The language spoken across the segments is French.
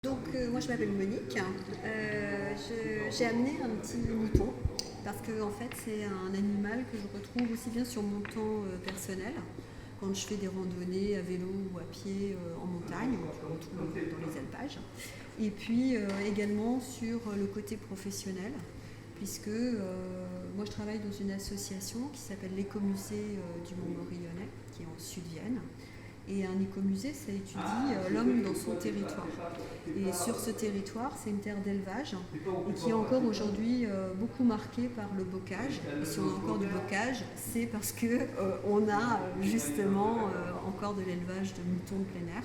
Moi je m'appelle Monique. J'ai amené un petit mouton parce que en fait c'est un animal que je retrouve aussi bien sur mon temps personnel quand je fais des randonnées à vélo ou à pied en montagne, je le retrouve dans les alpages, et puis également sur le côté professionnel puisque moi je travaille dans une association qui s'appelle l'écomusée du Mont-Morillonnais qui est en Sud-Vienne. Et un écomusée, ça étudie l'homme dans son territoire. Et sur ce territoire, c'est une terre d'élevage et qui est encore aujourd'hui beaucoup marquée par le bocage. Et si on a encore du bocage, c'est parce qu'on a justement encore de l'élevage de moutons de plein air.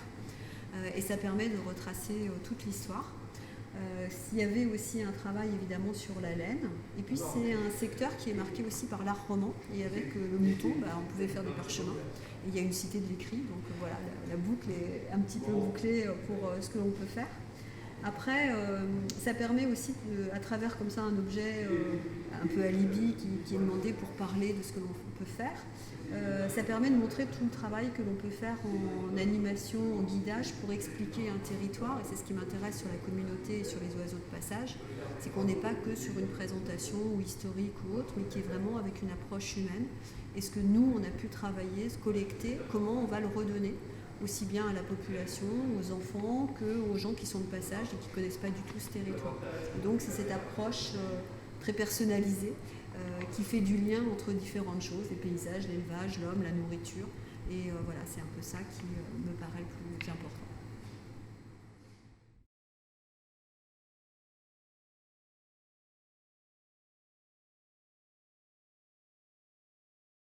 Et ça permet de retracer toute l'histoire. Il y avait aussi un travail évidemment sur la laine. Et puis c'est un secteur qui est marqué aussi par l'art roman. Et avec le mouton, on pouvait faire des parchemins. Et il y a une cité de l'écrit, donc voilà, la boucle est un petit peu bouclée pour ce que l'on peut faire. Après, ça permet aussi, à travers comme ça un objet un peu alibi qui est demandé pour parler de ce que l'on peut faire, ça permet de montrer tout le travail que l'on peut faire en animation, en guidage pour expliquer un territoire. Et c'est ce qui m'intéresse sur la communauté et sur les oiseaux de passage, c'est qu'on n'est pas que sur une présentation ou historique ou autre, mais qui est vraiment avec une approche humaine. Et ce que nous, on a pu travailler, se collecter, comment on va le redonner aussi bien à la population, aux enfants, qu'aux gens qui sont de passage et qui ne connaissent pas du tout ce territoire. Et donc c'est cette approche très personnalisée qui fait du lien entre différentes choses, les paysages, l'élevage, l'homme, la nourriture. Et voilà, c'est un peu ça qui me paraît le plus important.